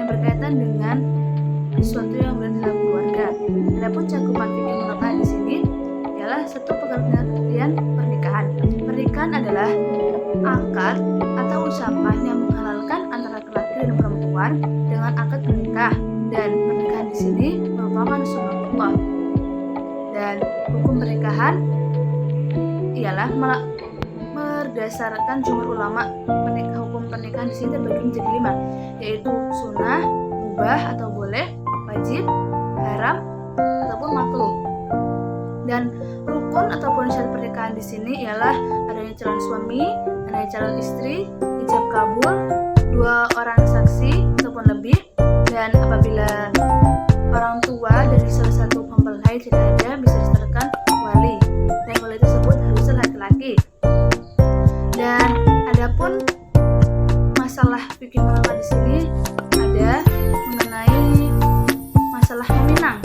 berkaitan dengan sesuatu yang berada dalam keluarga. Adapun cakupan fikih mutlaqah di sini ialah satu pengertian pernikahan. Pernikahan adalah akad atau ucapan yang menghalalkan antara laki-laki dan perempuan dengan akad menikah, dan pernikahan di sini merupakan sunnatullah. Dan hukum pernikahan ialah berdasarkan jumhur ulama, hukum pernikahan di sini terbagi menjadi 5, yaitu sunnah, mubah atau boleh, wajib, haram ataupun makruh. Dan rukun ataupun syarat pernikahan di sini ialah adanya calon suami, adanya calon istri, ijab kabul, 2 orang saksi ataupun lebih, dan apabila orang tua dari salah satu mempelai tidak ada, bisa disertakan wali, dan wali tersebut harusnya laki-laki. Dan adapun masalah fikih mutlaqah di sini ada mengenai masalah meminang.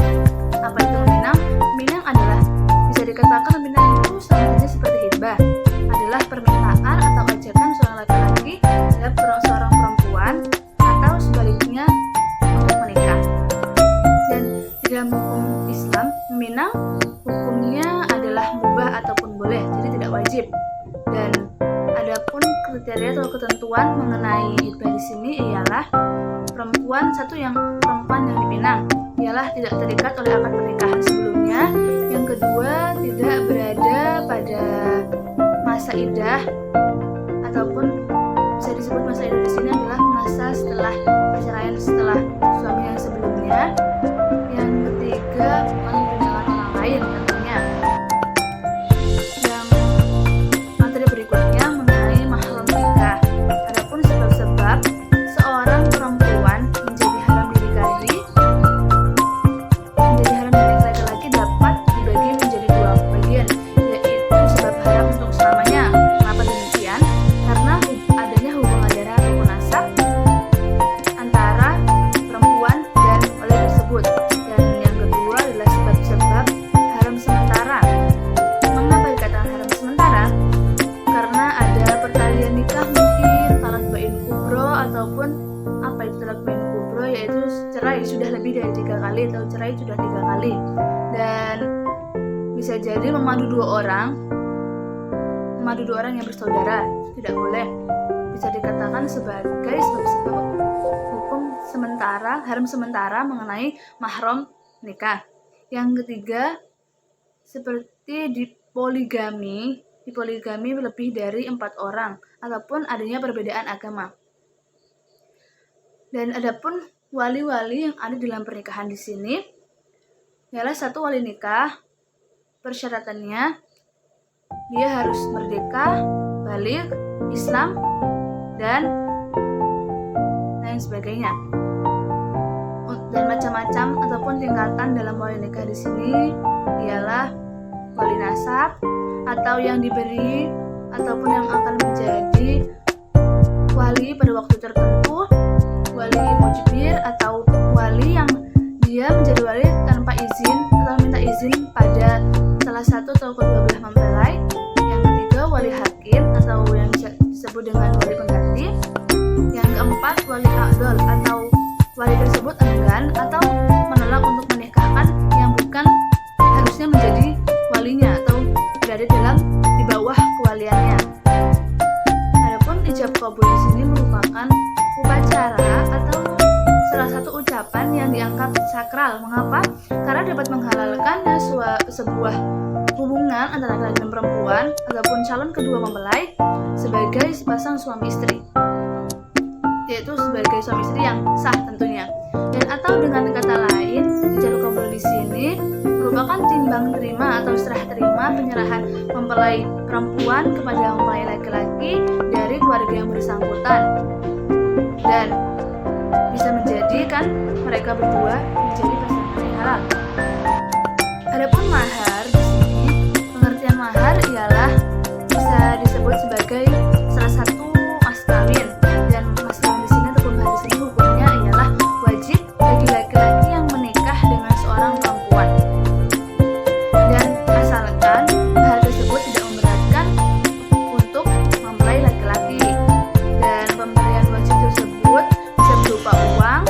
Apa itu meminang? Meminang adalah, bisa dikatakan meminang itu sama saja seperti hibah, adalah permintaan atau ajakan seorang laki-laki terhadap seorang perempuan atau sebaliknya untuk menikah. Dan di dalam hukum Islam, meminang hukumnya adalah mubah ataupun boleh, jadi tidak wajib. Dan adapun kriteria atau ketentuan mengenai hibah di sini ialah perempuan yang dipinang ialah tidak terikat oleh akad pernikahan sebelumnya. Yang kedua, tidak berada pada masa iddah, ataupun bisa disebut masa iddah di sini adalah masa setelah perceraian, setelah suami yang sebelumnya. Yang ketiga, pinangan orang lain tentunya. Yang materi berikutnya mengenai mahram nikah. Adapun sebab-sebab seorang perempuan menjadi haram dinikahi laki-laki dapat dibagi menjadi 2 bagian, yaitu sebab haram untuk selamanya. Kenapa demikian? Karena adanya hubungan darah ataupun nasab antara perempuan dan wali tersebut. Dan yang kedua adalah sebab-sebab haram sementara. Mengapa dikatakan haram sementara? Karena ada pertalian nikah, mungkin talak bain kubro, ataupun apa itu talak bain kubro, yaitu cerai sudah lebih dari 3 kali atau cerai sudah 3 kali. Dan bisa jadi memadu 2 orang yang bersaudara, tidak boleh. Bisa dikatakan sebagai sebab-sebab hukum sementara, haram sementara mengenai mahram nikah. Yang ketiga, seperti di poligami lebih dari 4 orang ataupun adanya perbedaan agama. Dan adapun wali-wali yang ada dalam pernikahan di sini ialah 1 wali nikah. Persyaratannya dia harus merdeka, baligh, Islam, dan lain sebagainya. Dan macam-macam ataupun tingkatan dalam wali nikah di sini ialah wali nasab, atau yang diberi ataupun yang akan menjadi wali pada waktu tertentu, wali mujbir, atau wali yang dia menjadi wali tanpa izin atau minta izin pada salah satu atau kedua belah mempelai. Yang ketiga, wali hakim atau yang disebut dengan wali pengganti. Yang keempat, wali a'dol atau wali tersebut enggan atau menolak untuk menikahkan yang bukan harusnya menjadi walinya atau berada di bawah kewaliannya. Adapun ijab kabul di sini merupakan upacara atau salah satu ucapan yang dianggap sakral. Mengapa? Karena dapat menghalalkan sebuah hubungan antara laki-laki dan perempuan ataupun calon kedua mempelai sebagai sepasang suami istri, yaitu sebagai suami istri yang sah tentunya. Dan atau dengan kata lain, ijab kabul di sini merupakan timbang terima atau serah terima penyerahan mempelai perempuan kepada mempelai laki-laki dari keluarga yang bersangkutan, dan bisa menjadikan mereka berdua menjadi pasangan yang halal. Adapun mahar di sini, pengertian mahar ialah bisa disebut sebagai salah satu mas kawin, dan mas kawin di sini ataupun mahar di sini hukumnya ialah wajib bagi laki-laki yang menikah dengan seorang perempuan, dan asalkan mahar tersebut tidak memberatkan untuk mempelai laki-laki. Dan pemberian wajib tersebut bisa berupa uang,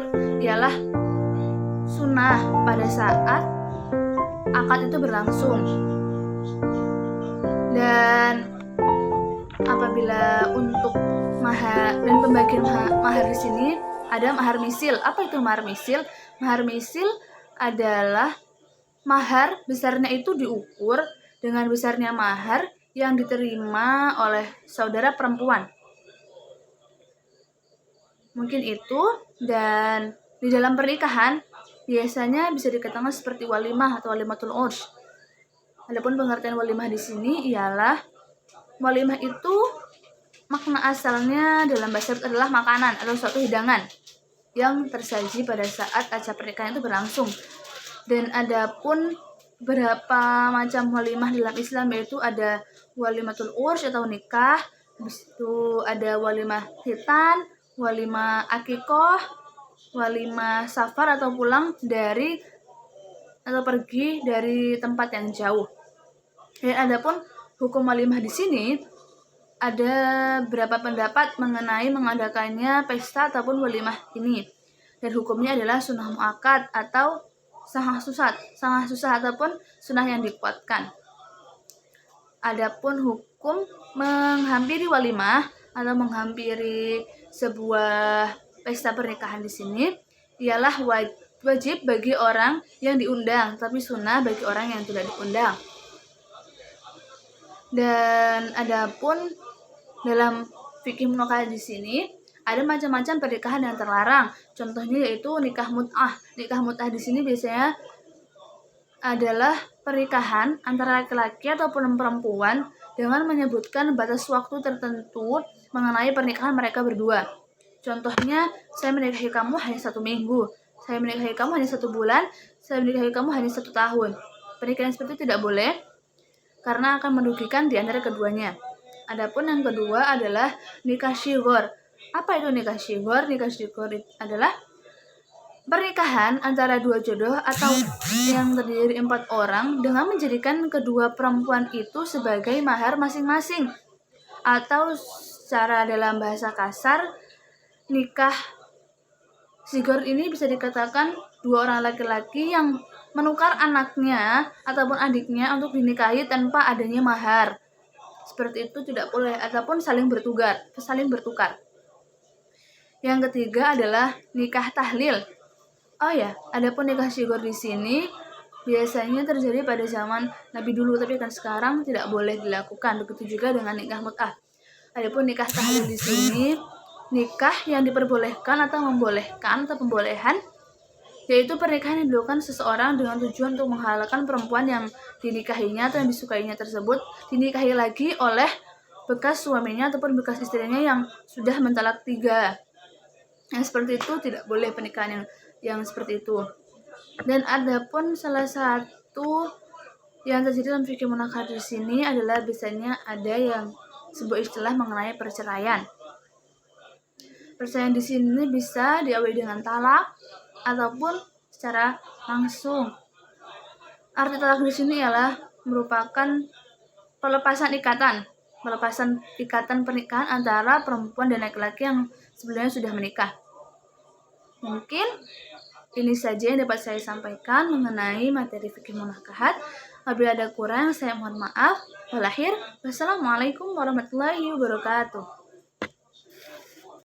tersebut ialah sunnah pada saat akad itu berlangsung. Dan apabila untuk mahar dan pembagian mahar di sini ada mahar misil. Apa itu mahar misil? Mahar misil adalah mahar besarnya itu diukur dengan besarnya mahar yang diterima oleh saudara perempuan. Mungkin itu. Dan di dalam pernikahan biasanya bisa dikatakan seperti walimah atau walimatul urs. Adapun pengertian walimah di sini ialah walimah itu makna asalnya dalam bahasa Arab adalah makanan atau suatu hidangan yang tersaji pada saat acara pernikahan itu berlangsung. Dan adapun beberapa macam walimah dalam Islam, yaitu ada walimatul urs atau nikah, habis itu ada walimah khitan, walimah akikoh, walimah safar atau pulang dari atau pergi dari tempat yang jauh. Dan adapun hukum walimah di sini ada beberapa pendapat mengenai mengadakannya pesta ataupun walimah ini. Dan hukumnya adalah sunnah muakkad atau sangat susah ataupun sunnah yang dikuatkan. Adapun hukum menghampiri walimah atau menghampiri sebuah pesta pernikahan di sini ialah wajib bagi orang yang diundang, tapi sunnah bagi orang yang tidak diundang. Dan adapun dalam fikih munakahat di sini ada macam-macam pernikahan yang terlarang. Contohnya yaitu nikah mut'ah. Nikah mut'ah di sini biasanya adalah pernikahan antara laki-laki ataupun perempuan dengan menyebutkan batas waktu tertentu mengenai pernikahan mereka berdua. Contohnya, saya menikahi kamu hanya 1 minggu, saya menikahi kamu hanya 1 bulan, saya menikahi kamu hanya 1 tahun. Pernikahan seperti itu tidak boleh karena akan merugikan di antara keduanya. Adapun yang kedua adalah nikah syighor. Apa itu nikah syighor? Nikah syighor adalah pernikahan antara 2 jodoh atau yang terdiri 4 orang dengan menjadikan kedua perempuan itu sebagai mahar masing-masing. Atau secara dalam bahasa kasar, nikah syighor ini bisa dikatakan 2 orang laki-laki yang menukar anaknya ataupun adiknya untuk dinikahi tanpa adanya mahar. Seperti itu tidak boleh, ataupun saling bertukar. Yang ketiga adalah nikah tahlil. Oh ya, adapun nikah syighor di sini biasanya terjadi pada zaman Nabi dulu, tapi kan sekarang tidak boleh dilakukan. Begitu juga dengan nikah mut'ah. Adapun nikah tahlil di sini nikah yang diperbolehkan atau membolehkan atau pembolehan, yaitu pernikahan yang dilakukan seseorang dengan tujuan untuk menghalalkan perempuan yang dinikahinya atau yang disukainya tersebut dinikahi lagi oleh bekas suaminya ataupun bekas istrinya yang sudah mentalak 3. Yang seperti itu tidak boleh pernikahan yang seperti itu. Dan adapun salah satu yang terjadi dalam fikih munakahat di sini adalah biasanya ada yang sebuah istilah mengenai perceraian. Perceraian di sini bisa diawali dengan talak ataupun secara langsung. Arti talak di sini ialah merupakan pelepasan ikatan pernikahan antara perempuan dan laki-laki yang sebelumnya sudah menikah. Mungkin ini saja yang dapat saya sampaikan mengenai materi fikih munakahat. Apabila ada kurang, saya mohon maaf. Wassalamualaikum warahmatullahi wabarakatuh.